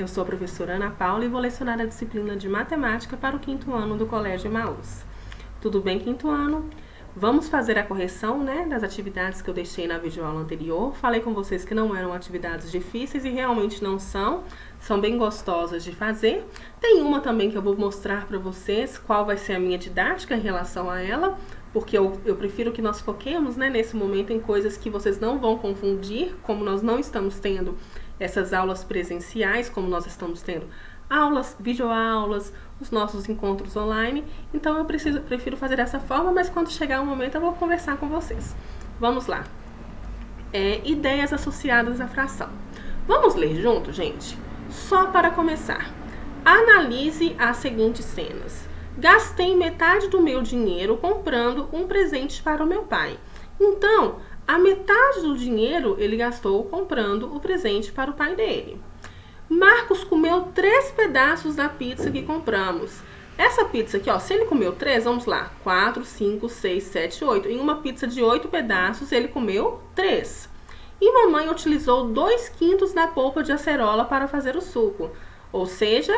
eu sou a professora Ana Paula e vou lecionar a disciplina de Matemática para o 5º ano do Colégio Emaús. Tudo bem, 5º ano? Vamos fazer a correção, das atividades que eu deixei na videoaula anterior. Falei com vocês que não eram atividades difíceis e realmente não são. São bem gostosas de fazer. Tem uma também que eu vou mostrar para vocês qual vai ser a minha didática em relação a ela, porque eu prefiro que nós foquemos, nesse momento em coisas que vocês não vão confundir, como nós não estamos tendo essas aulas presenciais, como nós estamos tendo aulas, videoaulas, os nossos encontros online. Então eu prefiro fazer dessa forma, mas quando chegar o momento eu vou conversar com vocês. Vamos lá. Ideias associadas à fração. Vamos ler junto, gente? Só para começar. Analise as seguintes cenas. Gastei metade do meu dinheiro comprando um presente para o meu pai. Então, a metade do dinheiro ele gastou comprando o presente para o pai dele. Marcos comeu 3 pedaços da pizza que compramos. Essa pizza aqui, se ele comeu 3, vamos lá. 4, 5, 6, 7, 8. Em uma pizza de 8 pedaços, ele comeu 3. E mamãe utilizou 2/5 da polpa de acerola para fazer o suco. Ou seja,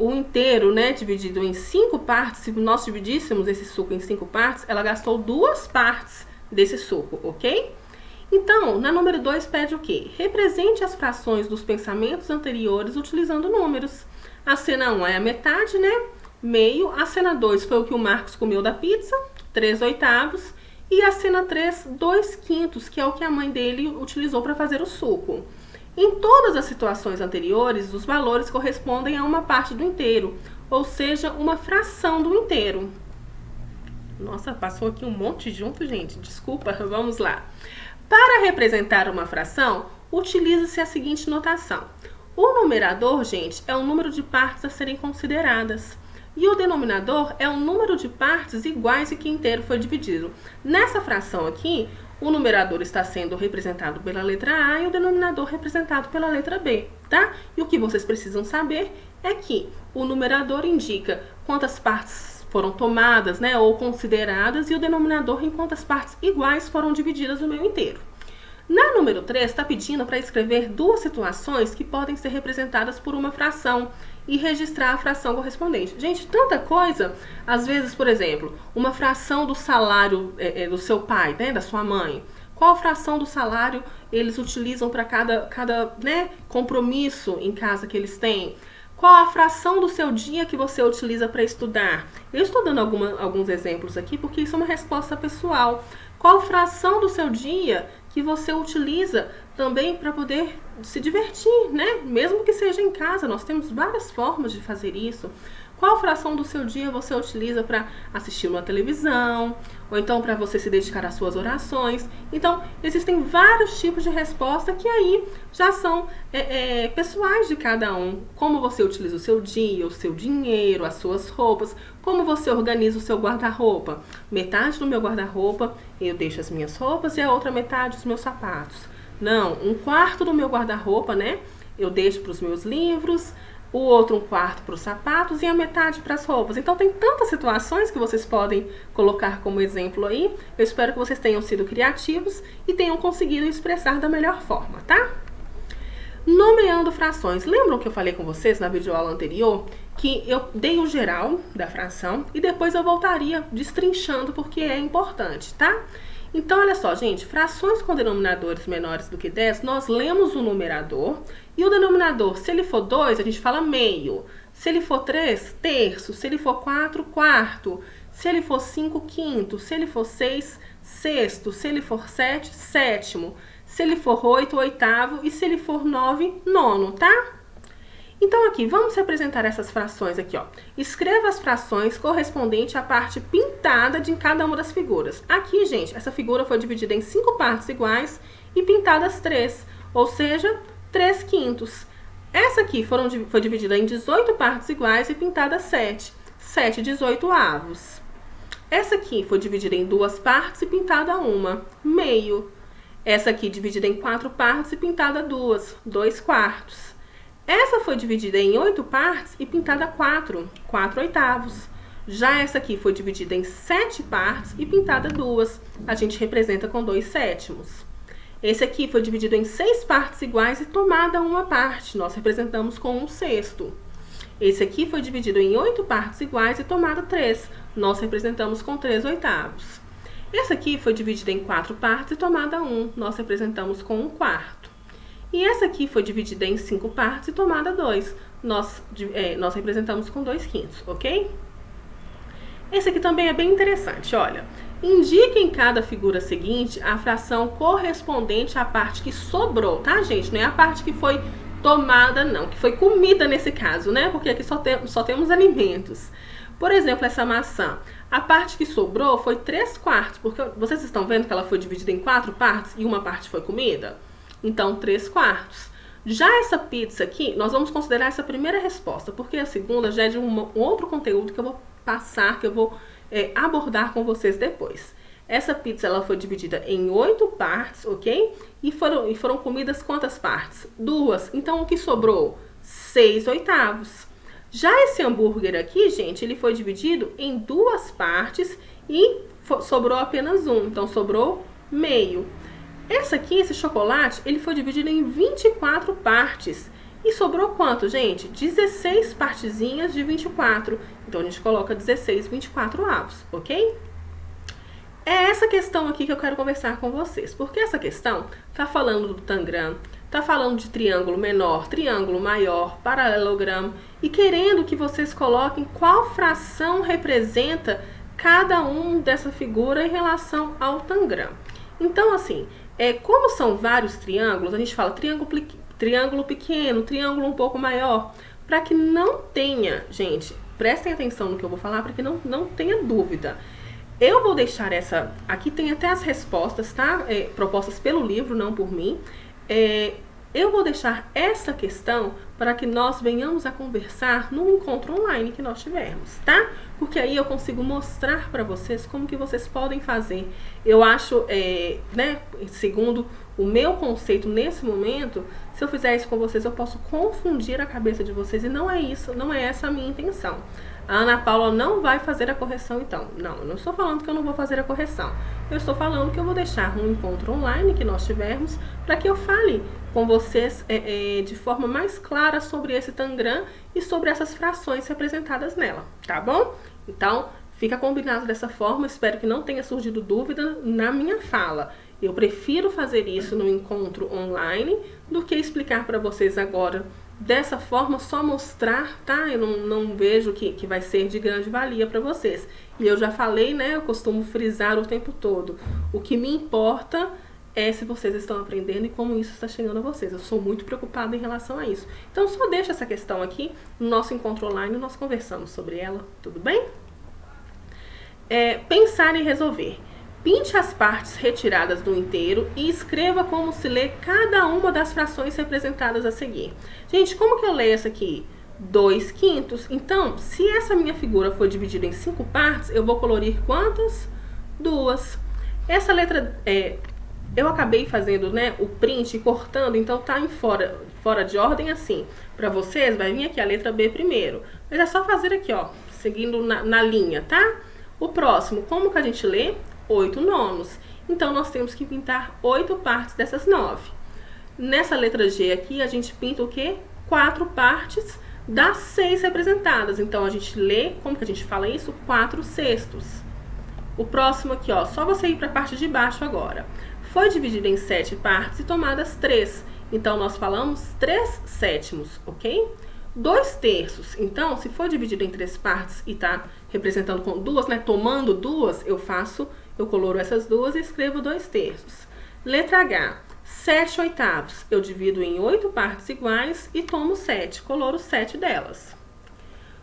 o inteiro, dividido em 5 partes, se nós dividíssemos esse suco em 5 partes, ela gastou 2 partes desse suco, ok? Então, na número 2 pede o quê? Represente as frações dos pensamentos anteriores utilizando números. A cena 1 é a metade, meio. A cena 2 foi o que o Marcos comeu da pizza, 3/8. E a cena 3, 2/5, que é o que a mãe dele utilizou para fazer o suco. Em todas as situações anteriores, os valores correspondem a uma parte do inteiro, ou seja, uma fração do inteiro. Nossa, passou aqui um monte junto, gente. Desculpa, vamos lá. Para representar uma fração, utiliza-se a seguinte notação. O numerador, gente, é o número de partes a serem consideradas. E o denominador é o número de partes iguais em que inteiro foi dividido. Nessa fração aqui, o numerador está sendo representado pela letra A e o denominador representado pela letra B, tá? E o que vocês precisam saber é que o numerador indica quantas partes foram tomadas, ou consideradas, e o denominador em quantas partes iguais foram divididas no meio inteiro. Na número 3, está pedindo para escrever 2 situações que podem ser representadas por uma fração e registrar a fração correspondente. Gente, tanta coisa. Às vezes, por exemplo, uma fração do salário do seu pai, da sua mãe. Qual fração do salário eles utilizam para cada compromisso em casa que eles têm? Qual a fração do seu dia que você utiliza para estudar? Eu estou dando alguns exemplos aqui porque isso é uma resposta pessoal. Qual fração do seu dia que você utiliza também para poder se divertir, Mesmo que seja em casa, nós temos várias formas de fazer isso. Qual fração do seu dia você utiliza para assistir uma televisão, ou então para você se dedicar às suas orações? Então, existem vários tipos de resposta que aí já são pessoais de cada um. Como você utiliza o seu dia, o seu dinheiro, as suas roupas, como você organiza o seu guarda-roupa. Metade do meu guarda-roupa eu deixo as minhas roupas e a outra metade os meus sapatos. Não, 1/4 do meu guarda-roupa, eu deixo para os meus livros, o outro 1/4 para os sapatos e a metade para as roupas. Então tem tantas situações que vocês podem colocar como exemplo aí. Eu espero que vocês tenham sido criativos e tenham conseguido expressar da melhor forma, tá? Nomeando frações. Lembram que eu falei com vocês na videoaula anterior que eu dei o geral da fração e depois eu voltaria destrinchando porque é importante, tá? Então, olha só, gente, frações com denominadores menores do que 10, nós lemos o numerador e o denominador, se ele for 2, a gente fala meio. Se ele for 3, terço. Se ele for 4, quarto. Se ele for 5, quinto. Se ele for 6, sexto. Se ele for 7, sétimo. Se ele for 8, oitavo. E se ele for 9, nono, tá? Então, aqui, vamos representar essas frações aqui, Escreva as frações correspondentes à parte pintada de cada uma das figuras. Aqui, gente, essa figura foi dividida em 5 partes iguais e pintadas 3, ou seja, 3/5. Essa aqui foi dividida em 18 partes iguais e pintada 7, 7/18. Essa aqui foi dividida em 2 partes e pintada 1, meio. Essa aqui dividida em 4 partes e pintada 2, 2/4. Essa foi dividida em 8 partes e pintada 4, 4/8. Já essa aqui foi dividida em 7 partes e pintada 2. A gente representa com 2/7. Esse aqui foi dividido em 6 partes iguais e tomada uma parte. Nós representamos com 1/6. Esse aqui foi dividido em 8 partes iguais e tomada 3. Nós representamos com 3/8. Esse aqui foi dividido em 4 partes e tomada 1. Nós representamos com 1/4. E essa aqui foi dividida em 5 partes e tomada 2. Nós representamos com 2/5, ok? Esse aqui também é bem interessante, olha. Indique em cada figura seguinte a fração correspondente à parte que sobrou, tá, gente? Não é a parte que foi tomada, não, que foi comida nesse caso, né? Porque aqui só temos alimentos. Por exemplo, essa maçã. A parte que sobrou foi 3/4, porque vocês estão vendo que ela foi dividida em 4 partes e uma parte foi comida? Então, 3/4. Já essa pizza aqui, nós vamos considerar essa primeira resposta, porque a segunda já é de um outro conteúdo que eu vou passar, que eu vou abordar com vocês depois. Essa pizza ela foi dividida em 8 partes, ok? E foram comidas quantas partes? 2. Então, o que sobrou? 6/8. Já esse hambúrguer aqui, gente, ele foi dividido em 2 partes e sobrou apenas 1. Então, sobrou meio. Esse chocolate, ele foi dividido em 24 partes. E sobrou quanto, gente? 16 partezinhas de 24. Então, a gente coloca 16/24, ok? É essa questão aqui que eu quero conversar com vocês. Porque essa questão tá falando do tangram, tá falando de triângulo menor, triângulo maior, paralelogramo. E querendo que vocês coloquem qual fração representa cada um dessa figura em relação ao tangram. Então, assim, como são vários triângulos, a gente fala triângulo pequeno, triângulo um pouco maior, para que não tenha, gente, prestem atenção no que eu vou falar, para que não tenha dúvida. Eu vou deixar aqui tem até as respostas, tá? Propostas pelo livro, não por mim. Eu vou deixar essa questão para que nós venhamos a conversar no encontro online que nós tivermos, tá? Porque aí eu consigo mostrar para vocês como que vocês podem fazer. Eu acho, né, segundo o meu conceito nesse momento, se eu fizer isso com vocês, eu posso confundir a cabeça de vocês e não é isso, não é essa a minha intenção. A Ana Paula não vai fazer a correção, então. Não, eu não estou falando que eu não vou fazer a correção. Eu estou falando que eu vou deixar um encontro online que nós tivermos para que eu fale com vocês de forma mais clara sobre esse tangram e sobre essas frações representadas nela, tá bom? Então, fica combinado dessa forma. Espero que não tenha surgido dúvida na minha fala. Eu prefiro fazer isso no encontro online do que explicar para vocês agora dessa forma, só mostrar, tá? Eu não vejo que vai ser de grande valia para vocês. E eu já falei, né? Eu costumo frisar o tempo todo. O que me importa é se vocês estão aprendendo e como isso está chegando a vocês. Eu sou muito preocupada em relação a isso. Então, só deixa essa questão aqui no nosso encontro online, nós conversamos sobre ela, tudo bem? Pensar e resolver. Pinte as partes retiradas do inteiro e escreva como se lê cada uma das frações representadas a seguir. Gente, como que eu leio essa aqui? 2/5. Então, se essa minha figura for dividida em 5 partes, eu vou colorir quantas? 2. Essa letra, eu acabei fazendo, né, o print e cortando, então tá em fora de ordem assim. Para vocês, vai vir aqui a letra B primeiro. Mas é só fazer aqui, ó, seguindo na linha, tá? O próximo, como que a gente lê? 8/9. Então, nós temos que pintar 8 partes dessas 9. Nessa letra G aqui, a gente pinta o quê? 4 partes das 6 representadas. Então, a gente lê, como que a gente fala isso? 4/6. O próximo aqui, ó, só você ir para a parte de baixo agora. Foi dividido em 7 partes e tomadas 3. Então, nós falamos 3/7, ok? 2/3. Então, se for dividido em 3 partes e tá representando com 2, né? Tomando 2, eu coloro essas 2 e escrevo 2/3. Letra H. 7/8. Eu divido em 8 partes iguais e tomo 7. Coloro 7 delas.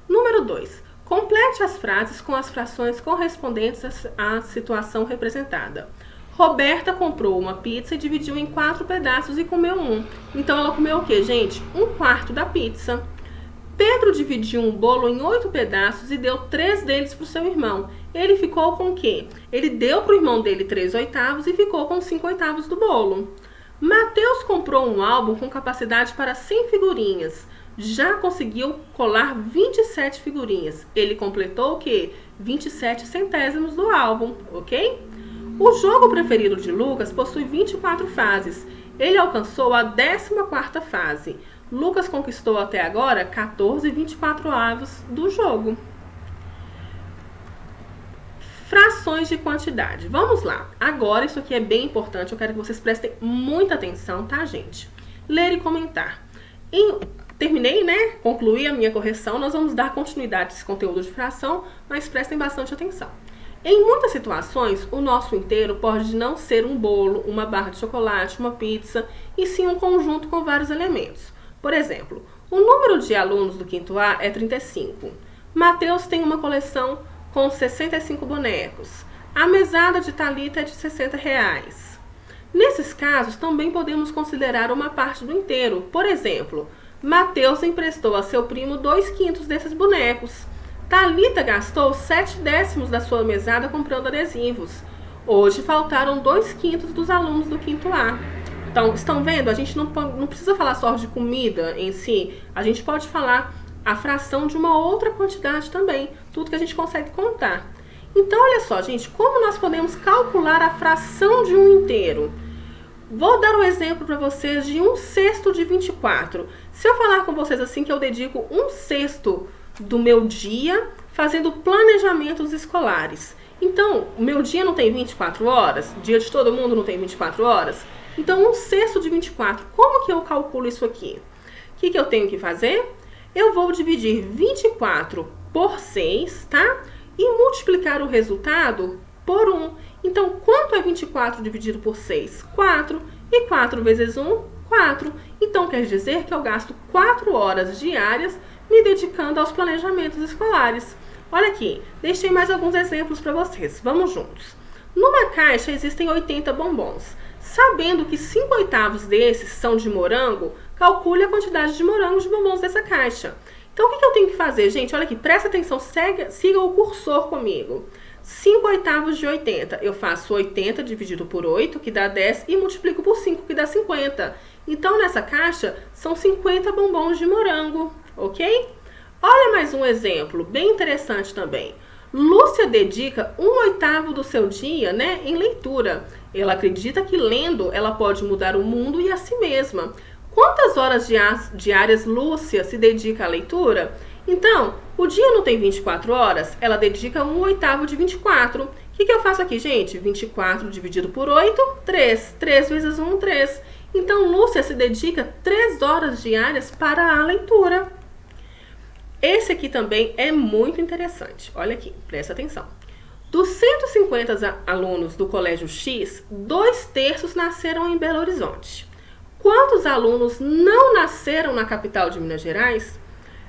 Número 2. Complete as frases com as frações correspondentes à situação representada. Roberta comprou uma pizza e dividiu em 4 pedaços e comeu 1. Então, ela comeu o quê, gente? 1/4 da pizza. Pedro dividiu um bolo em 8 pedaços e deu 3 deles para o seu irmão. Ele ficou com o quê? Ele deu para o irmão dele 3/8 e ficou com 5/8 do bolo. Mateus comprou um álbum com capacidade para 100 figurinhas. Já conseguiu colar 27 figurinhas. Ele completou o quê? 27 centésimos do álbum, ok? O jogo preferido de Lucas possui 24 fases. Ele alcançou a 14ª fase. Lucas conquistou até agora 14 24avos do jogo. Frações de quantidade. Vamos lá. Agora, isso aqui é bem importante. Eu quero que vocês prestem muita atenção, tá, gente? Ler e comentar. Terminei, né? Concluí a minha correção. Nós vamos dar continuidade a esse conteúdo de fração, mas prestem bastante atenção. Em muitas situações, o nosso inteiro pode não ser um bolo, uma barra de chocolate, uma pizza, e sim um conjunto com vários elementos. Por exemplo, o número de alunos do 5º A é 35. Mateus tem uma coleção com 65 bonecos. A mesada de Thalita é de R$60. Nesses casos, também podemos considerar uma parte do inteiro. Por exemplo, Mateus emprestou a seu primo 2/5 desses bonecos. Thalita gastou 7/10 da sua mesada comprando adesivos. Hoje faltaram 2/5 dos alunos do 5º A. Então, estão vendo? A gente não precisa falar só de comida em si. A gente pode falar a fração de uma outra quantidade também. Tudo que a gente consegue contar. Então, olha só, gente, como nós podemos calcular a fração de um inteiro? Vou dar um exemplo para vocês de 1/6 de 24. Se eu falar com vocês assim que eu dedico 1/6 do meu dia fazendo planejamentos escolares. Então, o meu dia não tem 24 horas? O dia de todo mundo não tem 24 horas? Então, 1/6 de 24. Como que eu calculo isso aqui? O que eu tenho que fazer? Eu vou dividir 24 por 6, tá? E multiplicar o resultado por 1. Então, quanto é 24 dividido por 6? 4. E 4 vezes 1, 4. Então, quer dizer que eu gasto 4 horas diárias me dedicando aos planejamentos escolares. Olha aqui, deixei mais alguns exemplos para vocês. Vamos juntos. Numa caixa existem 80 bombons. Sabendo que 5/8 desses são de morango, calcule a quantidade de morangos de bombons dessa caixa. Então, o que eu tenho que fazer, gente? Olha aqui, presta atenção, siga o cursor comigo. 5/8 de 80, eu faço 80 dividido por 8, que dá 10, e multiplico por 5, que dá 50. Então, nessa caixa, são 50 bombons de morango, ok? Olha mais um exemplo, bem interessante também. Lúcia dedica 1/8 do seu dia, né, em leitura. Ela acredita que lendo, ela pode mudar o mundo e a si mesma. Quantas horas diárias Lúcia se dedica à leitura? Então, o dia não tem 24 horas, ela dedica 1/8 de 24. O que eu faço aqui, gente? 24 dividido por 8, 3. 3 vezes 1, 3. Então, Lúcia se dedica 3 horas diárias para a leitura. Esse aqui também é muito interessante. Olha aqui, presta atenção. Dos 150 alunos do Colégio X, 2/3 nasceram em Belo Horizonte. Quantos alunos não nasceram na capital de Minas Gerais?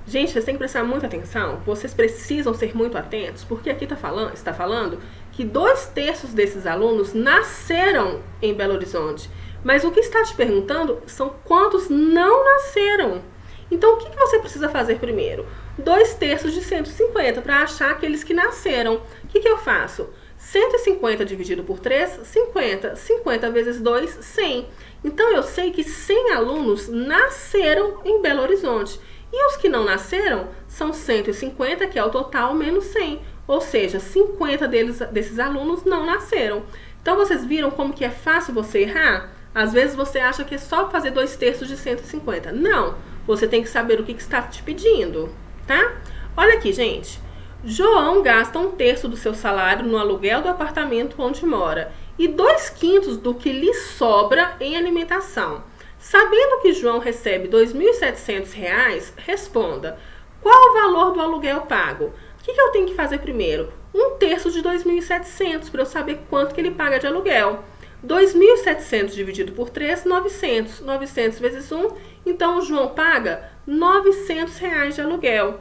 Gente, vocês têm que prestar muita atenção, vocês precisam ser muito atentos, porque aqui está falando que 2/3 desses alunos nasceram em Belo Horizonte. Mas o que está te perguntando são quantos não nasceram. Então, o que você precisa fazer primeiro? 2/3 de 150 para achar aqueles que nasceram. O que eu faço? 150 dividido por 3, 50. 50 vezes 2, 100. Então, eu sei que 100 alunos nasceram em Belo Horizonte. E os que não nasceram são 150, que é o total, menos 100. Ou seja, 50 desses alunos não nasceram. Então, vocês viram como que é fácil você errar? Às vezes você acha que é só fazer 2/3 de 150. Não, você tem que saber o que está te pedindo, tá? Olha aqui, gente. João gasta 1/3 do seu salário no aluguel do apartamento onde mora e 2/5 do que lhe sobra em alimentação. Sabendo que João recebe R$ 2.700, responda: qual o valor do aluguel pago? O que eu tenho que fazer primeiro? 1/3 de 2.700 para eu saber quanto que ele paga de aluguel. 2.700 dividido por 3, 900. 900 vezes 1, então o João paga R$ 900 de aluguel.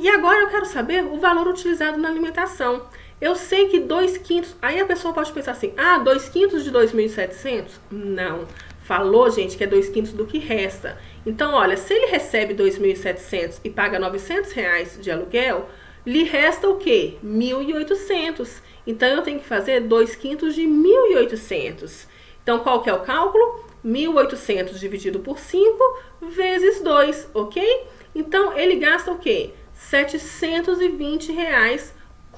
E agora eu quero saber o valor utilizado na alimentação. Eu sei que 2/5, aí a pessoa pode pensar assim, 2/5 de 2.700? Não, falou, gente, que é 2/5 do que resta. Então, olha, se ele recebe 2.700 e paga R$ 900 de aluguel, lhe resta o quê? 1.800. Então, eu tenho que fazer 2/5 de 1.800. Então, qual que é o cálculo? 1.800 dividido por 5 vezes 2, ok? Então, ele gasta o quê? R$ 720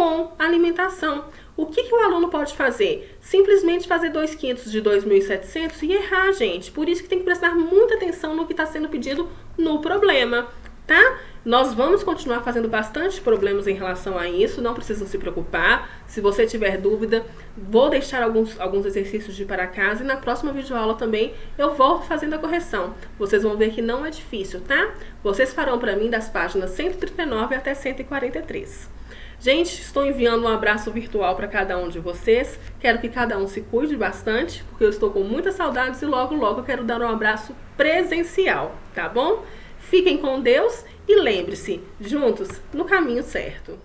com alimentação. O que o aluno pode fazer? Simplesmente fazer 2/5 de 2.700 e errar, gente. Por isso que tem que prestar muita atenção no que está sendo pedido no problema, tá? Nós vamos continuar fazendo bastante problemas em relação a isso, não precisam se preocupar. Se você tiver dúvida, vou deixar alguns exercícios de ir para casa e na próxima videoaula também eu volto fazendo a correção. Vocês vão ver que não é difícil, tá? Vocês farão para mim das páginas 139 até 143. Gente, estou enviando um abraço virtual para cada um de vocês. Quero que cada um se cuide bastante, porque eu estou com muitas saudades e logo, logo eu quero dar um abraço presencial, tá bom? Fiquem com Deus e lembre-se, juntos no caminho certo.